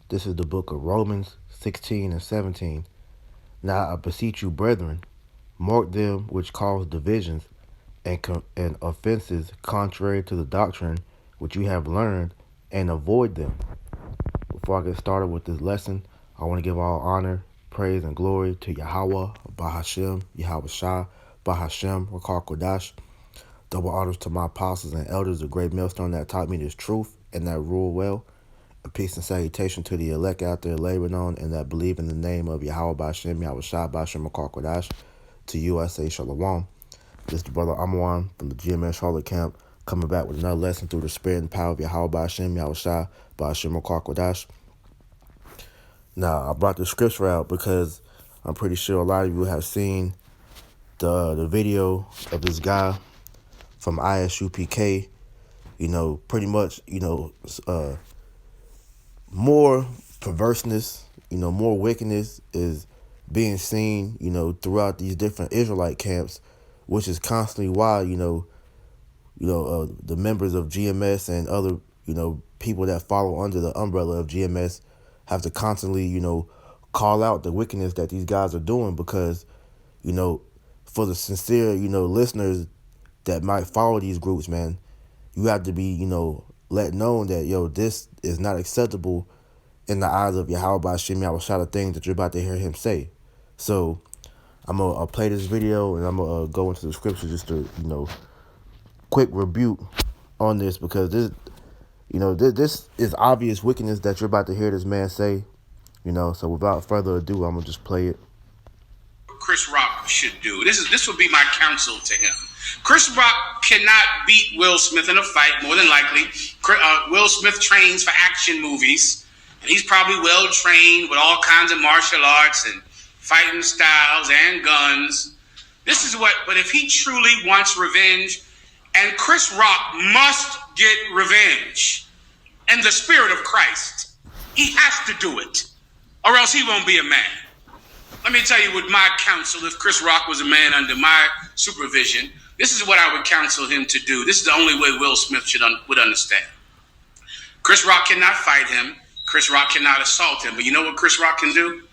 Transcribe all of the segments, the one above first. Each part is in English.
This is the book of Romans 16 and 17. Now I beseech you, brethren, mark them which cause divisions and offenses contrary to the doctrine which you have learned, and avoid them. Before I get started with this lesson, I want to give all honor, praise, and glory to Yahweh, Bahashem, Yahweh Shah, Bahashem, Rakar Kodash. Double honors to my apostles and elders, the great millstone that taught me this truth and that rule well. A peace and salutation to the elect out there laboring on and that believe in the name of Yahweh Bahashem, Yahweh Shah, Bahashem, Rakar Kodash. To you I say Shalom. This is the brother Amwan from the GMS Charlotte camp, coming back with another lesson through the spirit and power of Yahweh Bahashem, Yahweh Shah, Bahashem, Rakar Kodash. Now, I brought the scripture out because I'm pretty sure a lot of you have seen the video of this guy from ISUPK, pretty much, more perverseness, more wickedness is being seen, throughout these different Israelite camps, which is constantly why, the members of GMS and other, people that follow under the umbrella of GMS have to constantly, call out the wickedness that these guys are doing because, for the sincere, listeners that might follow these groups, man, you have to be, let known that, this is not acceptable in the eyes of Yahweh Bashim Yahweh Shah, the things that you're about to hear him say. So I'm going to play this video and I'm going to go into the scripture just to, quick rebuke on this because this, this is obvious wickedness that you're about to hear this man say, so without further ado, I'm going to just play it. Chris Rock should do. This would be my counsel to him. Chris Rock cannot beat Will Smith in a fight, more than likely. Will Smith trains for action movies, and he's probably well trained with all kinds of martial arts and fighting styles and guns. But if he truly wants revenge, and Chris Rock must get revenge in the spirit of Christ, he has to do it, or else he won't be a man. Let me tell you what my counsel, if Chris Rock was a man under my supervision, this is what I would counsel him to do. This is the only way Will Smith would understand. Chris Rock cannot fight him. Chris Rock cannot assault him. But you know what Chris Rock can do?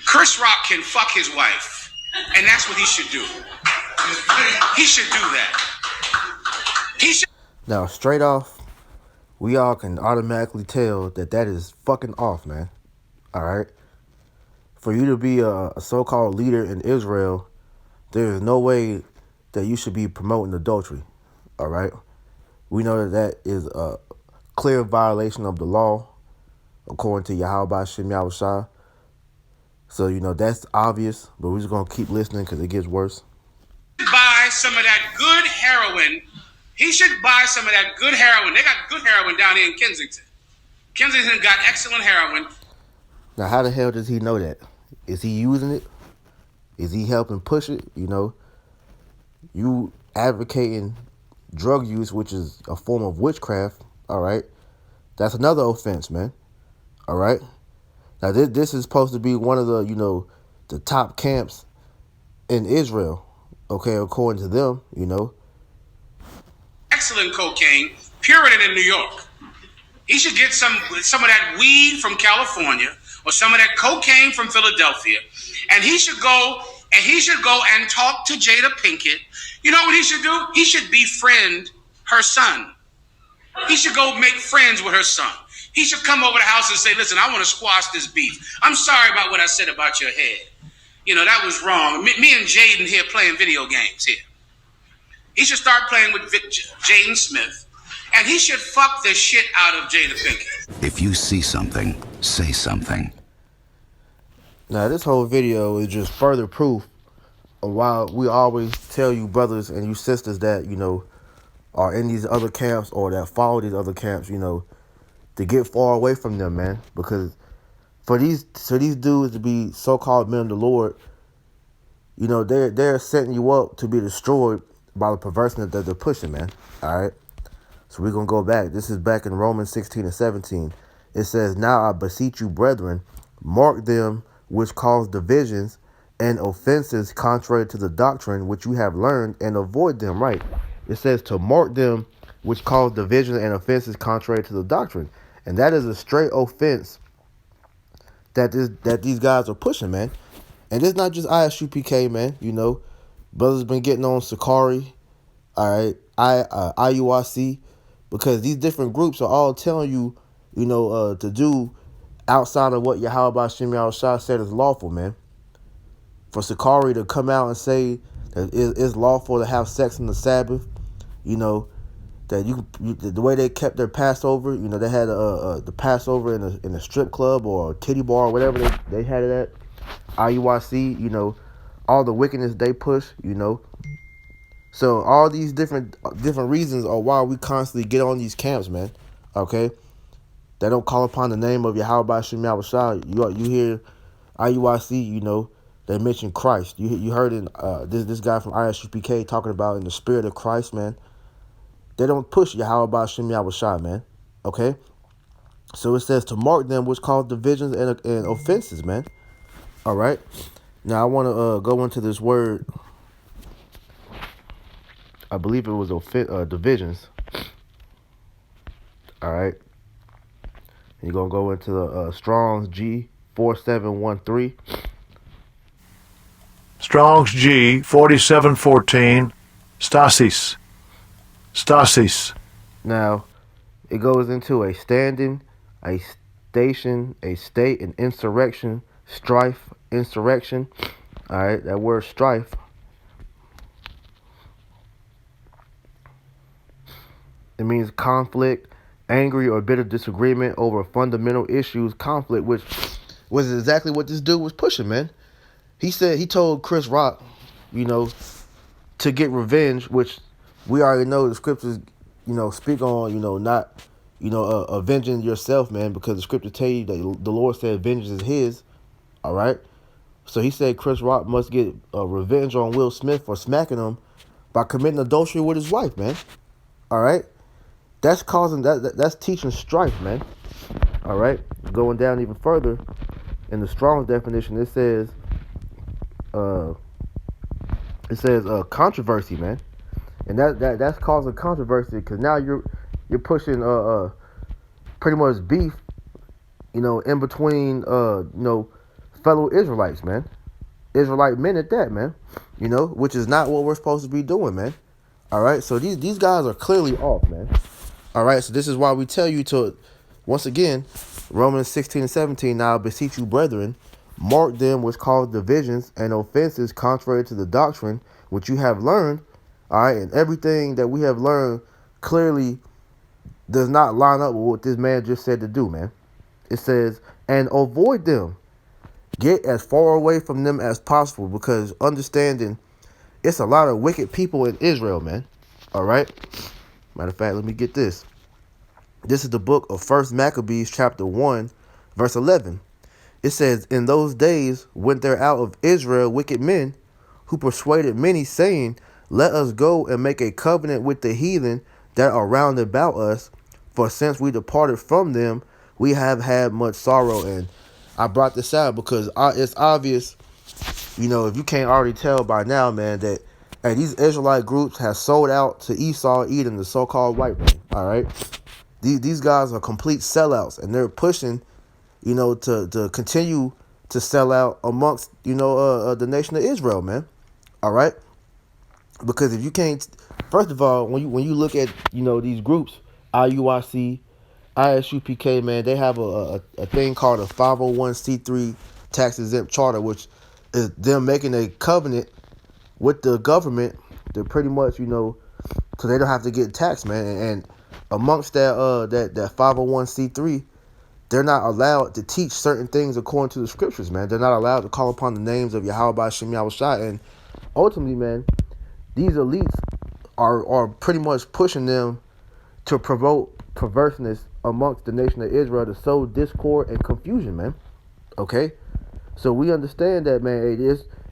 Chris Rock can fuck his wife. And that's what he should do. He should do that. Now, straight off, we all can automatically tell that is fucking off, man. All right? For you to be a so-called leader in Israel, there is no way that you should be promoting adultery, all right? We know that is a clear violation of the law, according to Yahweh Bashim Yahweh Shah. So, that's obvious, but we're just going to keep listening because it gets worse. Buy some of that good heroin. He should buy some of that good heroin. They got good heroin down here in Kensington. Kensington got excellent heroin. Now, how the hell does he know that? Is he using it? Is he helping push it? You advocating drug use, which is a form of witchcraft, all right? That's another offense, man, all right? Now, this is supposed to be one of the, the top camps in Israel, okay, according to them, Excellent cocaine, Puritan in New York. He should get some of that weed from California or some of that cocaine from Philadelphia, and he should go and talk to Jada Pinkett. You know what he should do? He should befriend her son. He should go make friends with her son. He should come over the house and say, listen, I want to squash this beef. I'm sorry about what I said about your head. That was wrong. Me and Jaden here playing video games here. He should start playing with Jaden Smith, and he should fuck the shit out of Jada Pinkett. If you see something, say something. Now, this whole video is just further proof of why we always tell you brothers and you sisters that, are in these other camps or that follow these other camps, to get far away from them, man. Because for these dudes to be so-called men of the Lord, they're setting you up to be destroyed by the perverseness that they're pushing, man. All right? So we're going to go back. This is back in Romans 16 and 17. It says, now I beseech you, brethren, mark them which cause divisions and offenses contrary to the doctrine which you have learned, and avoid them, right? It says to mark them which cause division and offenses contrary to the doctrine. And that is a straight offense that these guys are pushing, man. And it's not just ISUPK, man. Brothers been getting on Sakari, all right, IUIC, because these different groups are all telling you, to do outside of what Yahweh Shem Shah said is lawful, man. For Sakari to come out and say that it's lawful to have sex on the Sabbath, that the way they kept their Passover, they had the Passover in a strip club or a titty bar or whatever they had it at. IUIC, all the wickedness they push. So all these different reasons are why we constantly get on these camps, man. Okay, they don't call upon the name of Yahweh Shem Yahushua. You hear IUIC, they mention Christ. You heard in this guy from ISUPK talking about in the spirit of Christ, man. They don't push Yahweh Shem Yahushua, man. Okay, so it says to mark them which cause divisions and offenses, man. All right. Now I want to go into this word. I believe it was divisions. All right. You're going to go into the Strong's G4713. Strong's G 4714. Stasis. Now, it goes into a standing, a station, a state, an insurrection, strife, insurrection. All right. That word strife. It means conflict, angry or bitter disagreement over fundamental issues, conflict, which was exactly what this dude was pushing, man. He told Chris Rock, to get revenge, which we already know the scriptures, speak on, not, avenging yourself, man, because the scriptures tell you that the Lord said vengeance is his, all right? So he said Chris Rock must get revenge on Will Smith for smacking him by committing adultery with his wife, man, all right? That's causing that's teaching strife, man. All right, going down even further in the Strong's definition, it says controversy, man, and that's causing controversy because now you're pushing pretty much beef, in between fellow Israelites, man, Israelite men at that, man, which is not what we're supposed to be doing, man. All right, so these guys are clearly off, man. All right, so this is why we tell you to, once again, Romans 16:17, now I beseech you, brethren, mark them which cause divisions and offenses contrary to the doctrine which you have learned. All right, and everything that we have learned clearly does not line up with what this man just said to do, man. It says, and avoid them. Get as far away from them as possible, because understanding it's a lot of wicked people in Israel, man. All right. Matter of fact, let me get this. This is the book of 1 Maccabees chapter 1, verse 11. It says, in those days went there out of Israel wicked men who persuaded many, saying, let us go and make a covenant with the heathen that are round about us. For since we departed from them, we have had much sorrow. And I brought this out because it's obvious, if you can't already tell by now, man, that these Israelite groups have sold out to Esau, Edom, the so-called white man. All right, these guys are complete sellouts, and they're pushing, to continue to sell out amongst, the nation of Israel, man. All right, because if you can't, first of all, when you look at these groups, IUIC, ISUPK, man, they have a thing called a 501c3 tax exempt charter, which is them making a covenant with the government to pretty much, so they don't have to get taxed, man. And amongst that 501c3, they're not allowed to teach certain things according to the scriptures, man. They're not allowed to call upon the names of Yahweh Shem Yahushua. And ultimately, man, these elites are pretty much pushing them to promote perverseness amongst the nation of Israel, to sow discord and confusion, man. Okay? So we understand that, man,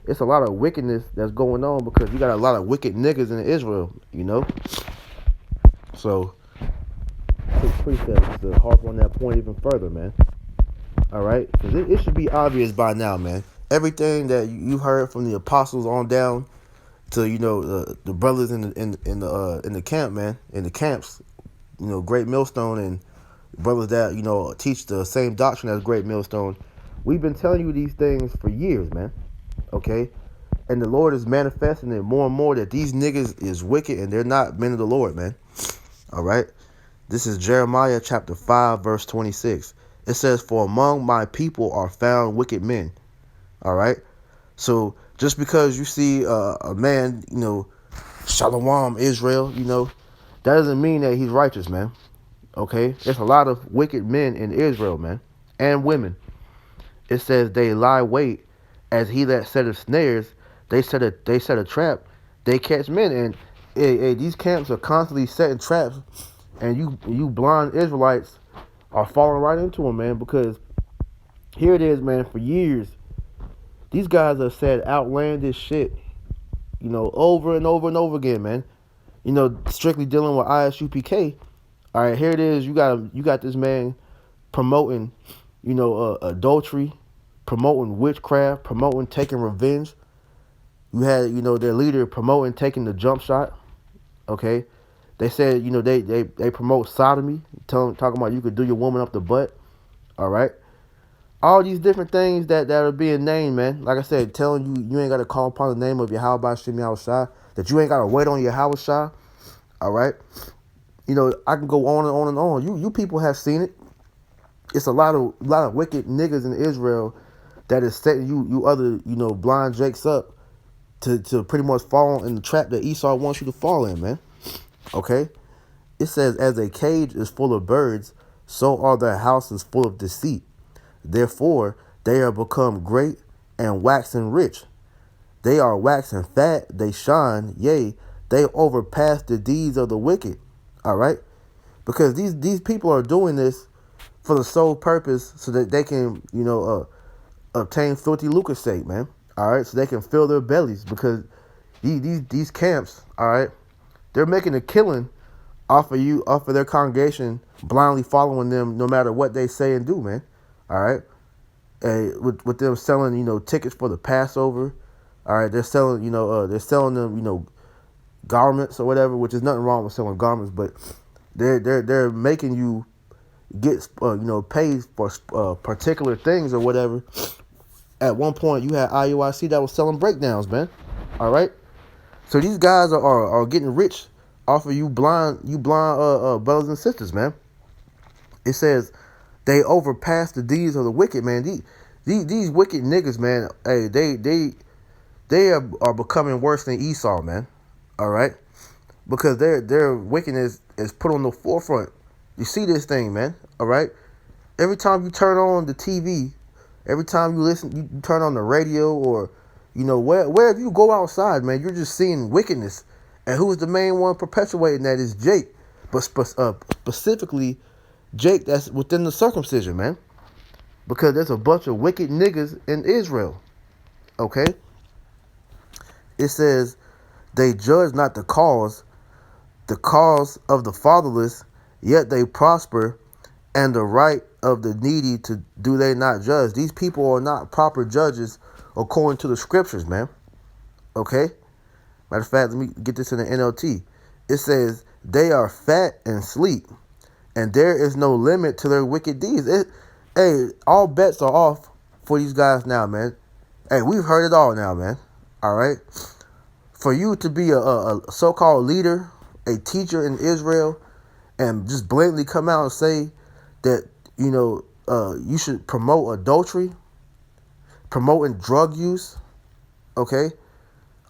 it's a lot of wickedness that's going on because you got a lot of wicked niggas in Israel, So, take precepts to harp on that point even further, man. All right? Because it should be obvious by now, man. Everything that you heard from the apostles on down to, the brothers in the camp, man, in the camps, Great Millstone and brothers that teach the same doctrine as Great Millstone. We've been telling you these things for years, man. Okay, and the Lord is manifesting it more and more that these niggas is wicked and they're not men of the Lord, man. All right, this is Jeremiah chapter 5 verse 26. It says, "For among my people are found wicked men." All right, so just because you see a man, Shalom Israel, that doesn't mean that he's righteous, man. Okay, there's a lot of wicked men in Israel, man, and women. It says they lie wait as he that setteth snares. They set a trap. They catch men, and these camps are constantly setting traps, and you blind Israelites are falling right into them, man. Because here it is, man. For years, these guys have said outlandish shit, over and over and over again, man. Strictly dealing with ISUPK. All right, here it is. You got this man promoting, adultery, promoting witchcraft, promoting taking revenge. You had, their leader promoting taking the jump shot. Okay, they said, they promote sodomy, talking about you could do your woman up the butt. All right, all these different things that are being named, man. Like I said, telling you ain't got to call upon the name of Yahweh Shem Yahushua, that you ain't got to wait on Yahweh. All right, I can go on and on and on. You people have seen it. It's a lot of wicked niggas in Israel that is setting you other blind jakes up to pretty much fall in the trap that Esau wants you to fall in, man. Okay, it says, "As a cage is full of birds, so are their houses full of deceit. Therefore they are become great and waxen rich. They are waxen fat, they shine, yea, they overpass the deeds of the wicked." All right, because these people are doing this for the sole purpose so that they can, obtain filthy lucre's sake, man. All right, so they can fill their bellies, because these camps, all right, they're making a killing off of their congregation, blindly following them no matter what they say and do, man. All right, with them selling, tickets for the Passover. All right, they're selling, them, garments or whatever, which is nothing wrong with selling garments, but they're making you get paid for particular things or whatever. At one point, you had IUIC that was selling breakdowns, man. All right, so these guys are getting rich off of you blind brothers and sisters, man. It says they overpass the deeds of the wicked, man. These wicked niggas, man. Hey, they are becoming worse than Esau, man. All right, because their wickedness is put on the forefront. You see this thing, man. All right, every time you turn on the TV, every time you turn on the radio, or wherever you go outside, man, you're just seeing wickedness. And who's the main one perpetuating that is Jake, but specifically Jake that's within the circumcision, man, because there's a bunch of wicked niggas in Israel. Okay, it says they judge not the cause of the fatherless, yet they prosper, and the right of the needy to do they not judge. These people are not proper judges according to the scriptures, man. Okay? Matter of fact, let me get this in the NLT. It says, they are fat and sleep, and there is no limit to their wicked deeds. Hey, all bets are off for these guys now, man. Hey, we've heard it all now, man. All right? For you to be a so-called leader, a teacher in Israel, and just blatantly come out and say that, you should promote adultery, promoting drug use, okay,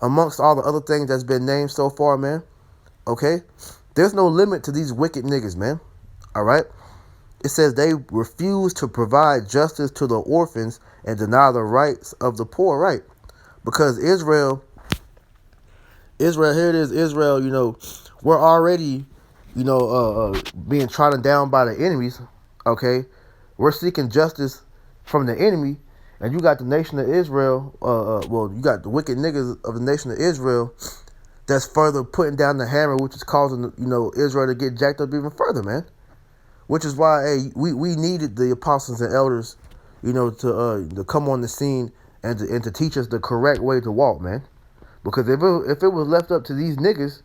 amongst all the other things that's been named so far, man, okay? There's no limit to these wicked niggas, man, all right? It says they refuse to provide justice to the orphans and deny the rights of the poor, right? Because Israel, here it is, Israel, we're already, being trodden down by the enemies, okay? We're seeking justice from the enemy, and you got the nation of Israel, you got the wicked niggas of the nation of Israel that's further putting down the hammer, which is causing, Israel to get jacked up even further, man. Which is why, hey, we needed the apostles and elders, to come on the scene and to teach us the correct way to walk, man. Because if it was left up to these niggas,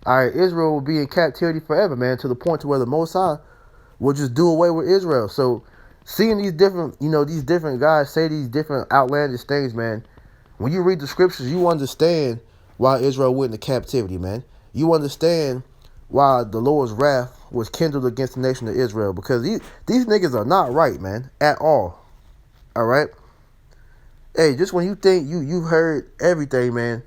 all right, Israel will be in captivity forever, man, to the point to where the Most High will just do away with Israel. So seeing these different, these different guys say these different outlandish things, man. When you read the scriptures, you understand why Israel went into captivity, man. You understand why the Lord's wrath was kindled against the nation of Israel, because these niggas are not right, man, at all. All right. Hey, just when you think you've heard everything, man.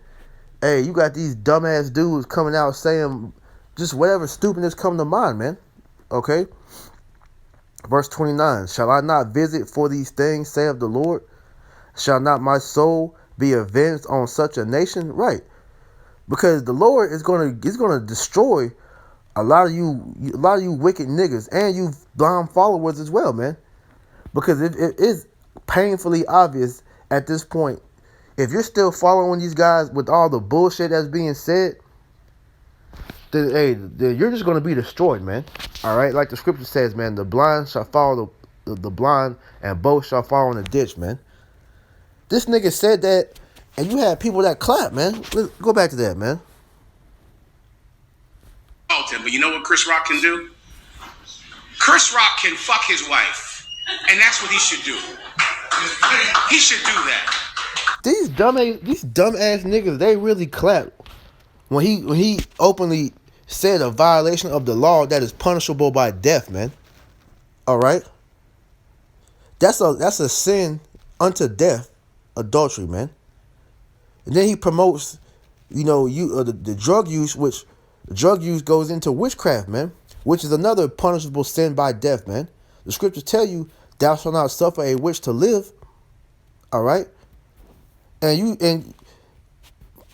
Hey, you got these dumbass dudes coming out saying just whatever stupidness come to mind, man. Okay. Verse 29, shall I not visit for these things, saith the Lord? Shall not my soul be avenged on such a nation? Right. Because the Lord is gonna destroy a lot of you wicked niggas and you blind followers as well, man. Because it is painfully obvious at this point. If you're still following these guys with all the bullshit that's being said, then you're just gonna be destroyed, man. All right, like the scripture says, man, the blind shall follow the blind, and both shall fall in the ditch, man. This nigga said that, and you had people that clap, man. Let's go back to that, man. But you know what Chris Rock can do? Chris Rock can fuck his wife, and that's what he should do. He should do that. These dumbass niggas, they really clap when he openly said a violation of the law that is punishable by death, man. All right, that's a sin unto death, adultery, man. And then he promotes, the drug use, which drug use goes into witchcraft, man, which is another punishable sin by death, man. The scriptures tell you, thou shalt not suffer a witch to live. All right, and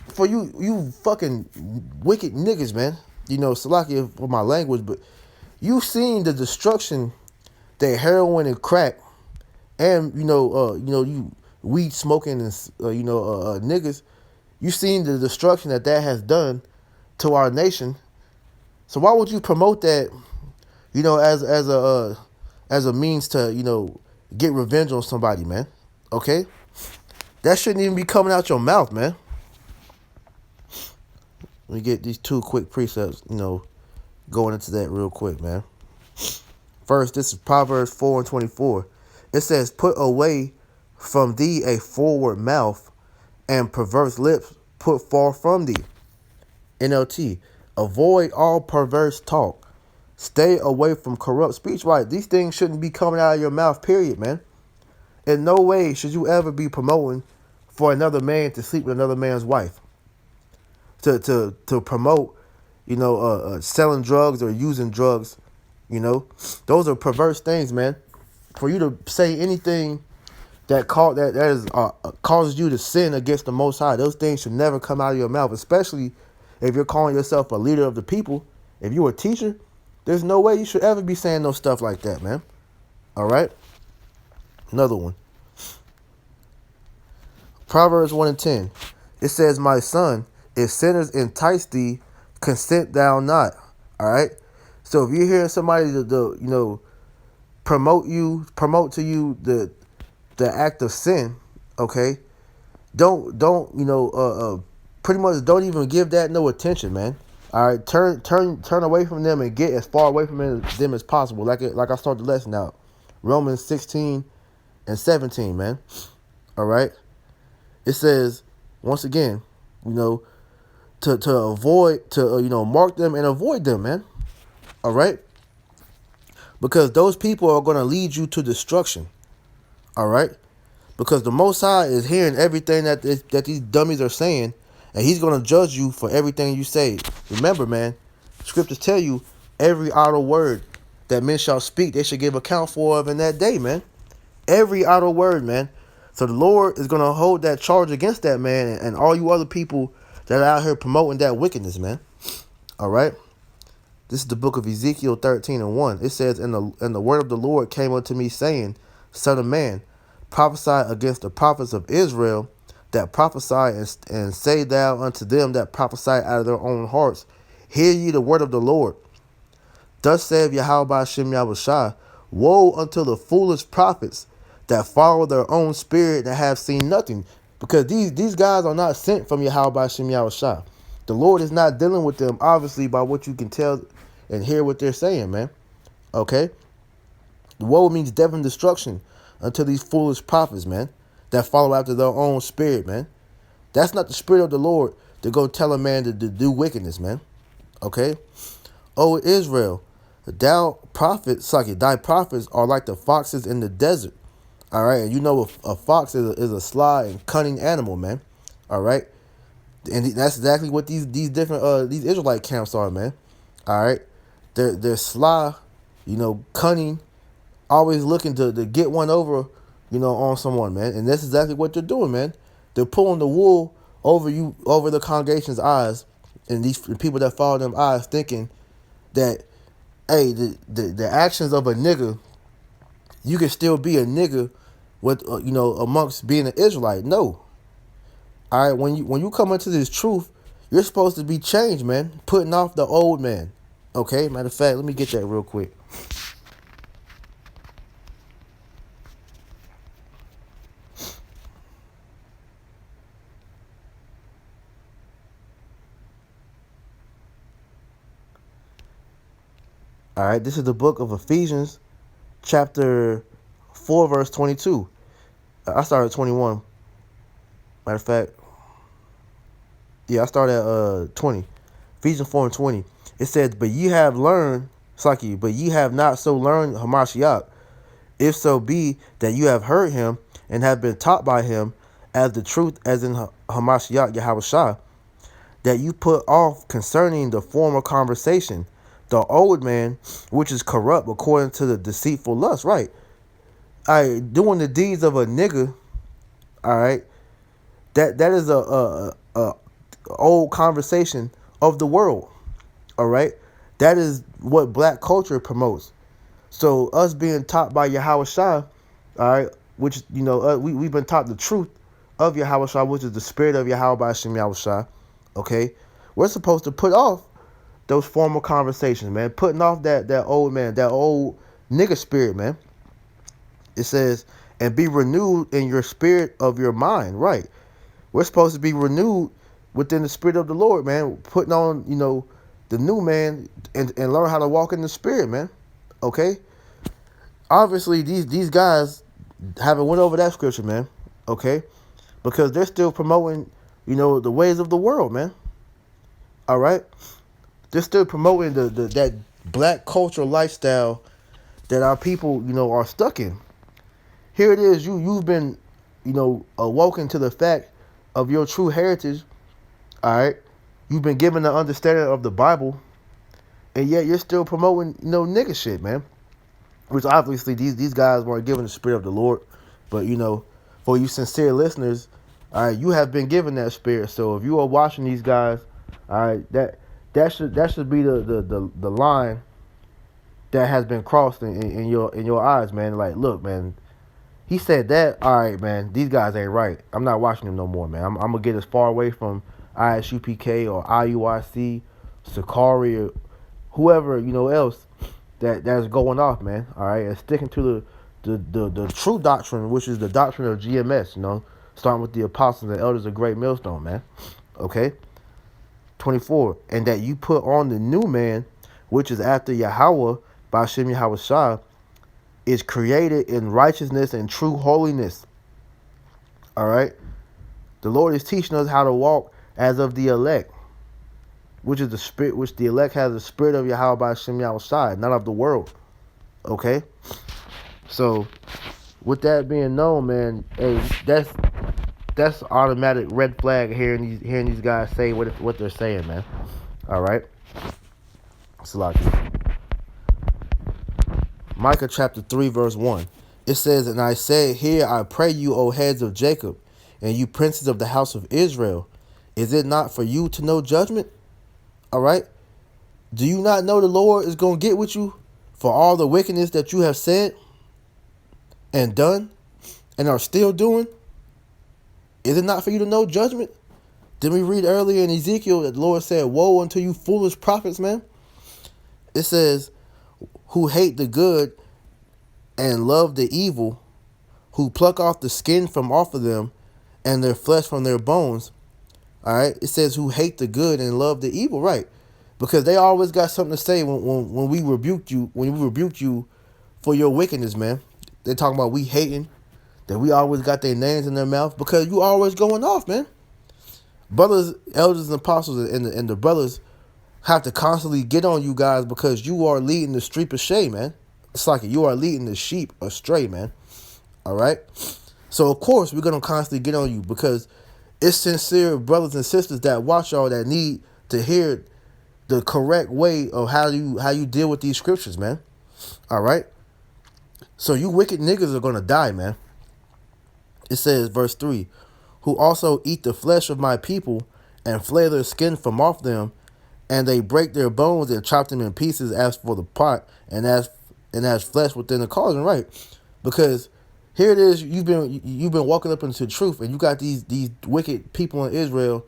for you fucking wicked niggas, man. Salakia for my language, but you seen the destruction that heroin and crack, and you weed smoking and niggas. You seen the destruction that has done to our nation. So why would you promote that? As a means to get revenge on somebody, man. Okay, that shouldn't even be coming out your mouth, man. Let me get these two quick precepts, going into that real quick, man. First, this is Proverbs 4:24. It says, put away from thee a forward mouth, and perverse lips put far from thee. NLT, avoid all perverse talk. Stay away from corrupt speech. Right, these things shouldn't be coming out of your mouth, period, man. In no way should you ever be promoting for another man to sleep with another man's wife. To promote, selling drugs or using drugs, those are perverse things, man. For you to say anything that causes you to sin against the Most High, those things should never come out of your mouth. Especially if you're calling yourself a leader of the people. If you're a teacher, there's no way you should ever be saying no stuff like that, man. All right. Another one. Proverbs 1:10. It says, my son, if sinners entice thee, consent thou not. All right. So if you're hearing somebody to promote to you the act of sin, okay, don't pretty much don't even give that no attention, man. All right, turn away from them and get as far away from them as possible. Like I started the lesson out, Romans 16:17, man. All right, it says once again, to avoid, mark them and avoid them, man. All right, because those people are going to lead you to destruction. All right, because the Most High is hearing everything that these dummies are saying, and he's going to judge you for everything you say. Remember, man, scriptures tell you every idle word that men shall speak, they should give account for of in that day, man. Every idle word, man. So the Lord is going to hold that charge against that man and all you other people that are out here promoting that wickedness, man. All right. This is the book of Ezekiel 13:1. It says, and the word of the Lord came unto me, saying, Son of man, prophesy against the prophets of Israel that prophesy, and say thou unto them that prophesy out of their own hearts, hear ye the word of the Lord. Thus saith Yahweh Hashem Yahushua, woe unto the foolish prophets that follow their own spirit that have seen nothing. Because these guys are not sent from Yahweh Hashem Yahushua. The Lord is not dealing with them, obviously, by what you can tell and hear what they're saying, man. Okay? The woe means death and destruction unto these foolish prophets, man, that follow after their own spirit, man. That's not the spirit of the Lord to go tell a man to do wickedness, man. Okay? O Israel, thou prophets, thy prophets are like the foxes in the desert. All right, and you know a fox is a sly and cunning animal, man. All right, and that's exactly what these different these Israelite camps are, man. All right, they're sly, cunning, always looking to get one over, on someone, man. And that's exactly what they're doing, man. They're pulling the wool over the congregation's eyes, and these people that follow them eyes, thinking that, hey, the actions of a nigga, you can still be a nigga with amongst being an Israelite. No. All right, when you come into this truth, you're supposed to be changed, man. Putting off the old man. Okay, matter of fact, let me get that real quick. All right, this is the book of Ephesians, chapter 4, verse 22. I started at 21. Matter of fact, yeah, I started at 20. Ephesians 4 and 20. It says, but ye have learned, Saki, but ye have not so learned Hamashiach, if so be that you have heard him and have been taught by him as the truth as in Hamashiach Yahushua, that you put off concerning the former conversation, the old man, which is corrupt according to the deceitful lust. Right. Doing the deeds of a nigga, all right, that is a old conversation of the world. All right. That is what black culture promotes. So us being taught by Yahushua, all right, which, we've been taught the truth of Yahushua, which is the spirit of Yahweh Hashem Yahushua, okay? We're supposed to put off those former conversations, man. Putting off that old man, that old nigga spirit, man. It says, and be renewed in your spirit of your mind, right? We're supposed to be renewed within the spirit of the Lord, man. Putting on, the new man and learn how to walk in the spirit, man. Okay? Obviously, these guys haven't went over that scripture, man. Okay? Because they're still promoting, the ways of the world, man. All right? They're still promoting that black cultural lifestyle that our people, are stuck in. Here it is, you've been, awoken to the fact of your true heritage. All right? You've been given the understanding of the Bible, and yet you're still promoting, nigga shit, man. Which obviously these guys weren't given the spirit of the Lord, but for you sincere listeners, all right, you have been given that spirit. So if you are watching these guys, all right, that should be the line that has been crossed in your eyes, man. Like, look, man, he said that. All right, man, these guys ain't right. I'm not watching them no more, man. I'm gonna get as far away from ISUPK or IUIC, Sakari, or whoever else that's going off, man. All right, and sticking to the true doctrine, which is the doctrine of GMS. Starting with the apostles and elders of Great Millstone, man. Okay. 24, and that you put on the new man, which is after Yahweh by Shem Yahushua, is created in righteousness and true holiness. All right. The Lord is teaching us how to walk as of the elect, which is the spirit, which the elect has the spirit of Yahweh by Shem Yahushua, not of the world. Okay? So, with that being known, man, hey, that's automatic red flag hearing these guys say what they're saying, man. All right? Salaki. Micah chapter 3, verse 1. It says, and I say, here I pray you, O heads of Jacob, and you princes of the house of Israel. Is it not for you to know judgment? All right? Do you not know the Lord is going to get with you for all the wickedness that you have said and done and are still doing? Is it not for you to know judgment? Didn't we read earlier in Ezekiel that the Lord said, woe unto you foolish prophets, man? It says, who hate the good and love the evil, who pluck off the skin from off of them and their flesh from their bones. All right? It says who hate the good and love the evil, right? Because they always got something to say when we rebuked you for your wickedness, man. They talking about we hating, that we always got their names in their mouth because you always going off, man. Brothers, elders, and apostles, and the brothers have to constantly get on you guys because you are leading the sheep astray, man. It's like you are leading the sheep astray, man. All right? So, of course, we're going to constantly get on you because it's sincere brothers and sisters that watch y'all that need to hear the correct way of how you deal with these scriptures, man. All right? So, you wicked niggas are going to die, man. It says, verse 3, who also eat the flesh of my people and flay their skin from off them, and they break their bones and chop them in pieces as for the pot and as flesh within the cauldron, right? Because here it is, you've been walking up into the truth, and you got these wicked people in Israel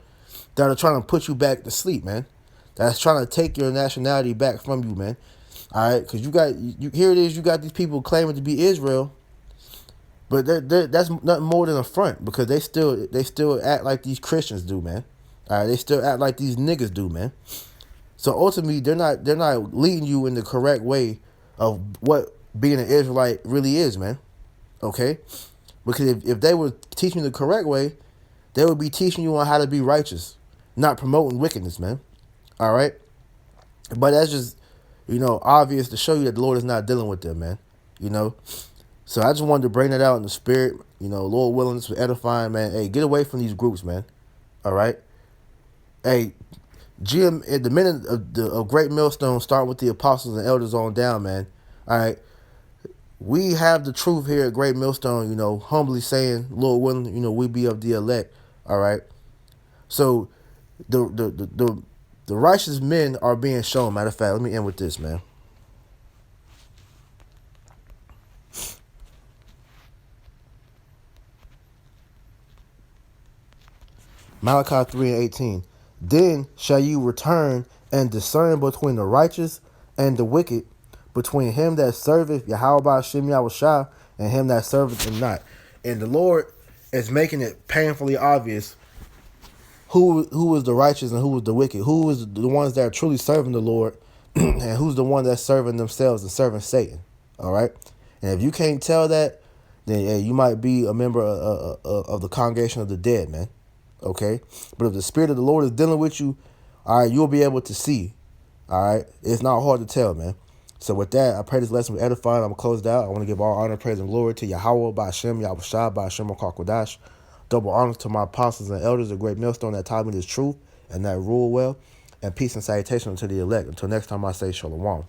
that are trying to put you back to sleep, man. That's trying to take your nationality back from you, man. All right, because here it is, you got these people claiming to be Israel, but that's nothing more than a front because they still act like these Christians do, man. All right, they still act like these niggas do, man. So ultimately, they're not leading you in the correct way of what being an Israelite really is, man. Okay, because if they were teaching you the correct way, they would be teaching you on how to be righteous, not promoting wickedness, man. All right, but that's just obvious to show you that the Lord is not dealing with them, man. So I just wanted to bring that out in the spirit. Lord willing, this was edifying, man. Hey, get away from these groups, man. All right. Hey, GM, at the minute of Great Millstone, start with the apostles and elders on down, man. All right. We have the truth here at Great Millstone, humbly saying, Lord willing, we be of the elect. All right. So the righteous men are being shown. Matter of fact, let me end with this, man. Malachi 3:18. Then shall you return and discern between the righteous and the wicked, between him that serveth Yahweh Shem Yahushua and him that serveth him not. And the Lord is making it painfully obvious who is the righteous and who is the wicked, who is the ones that are truly serving the Lord, and who's the one that's serving themselves and serving Satan. All right? And if you can't tell that, then you might be a member of the congregation of the dead, man. Okay? But if the Spirit of the Lord is dealing with you, all right, you'll be able to see. All right? It's not hard to tell, man. So with that, I pray this lesson was edifying. I'm going to close it out. I want to give all honor, praise, and glory to Yahweh, Ba'ashem, Yahushua, Ba'ashem, Kodash. Double honor to my apostles and elders, a great millstone that taught me this truth and that rule well. And peace and salutation to the elect. Until next time, I say shalom.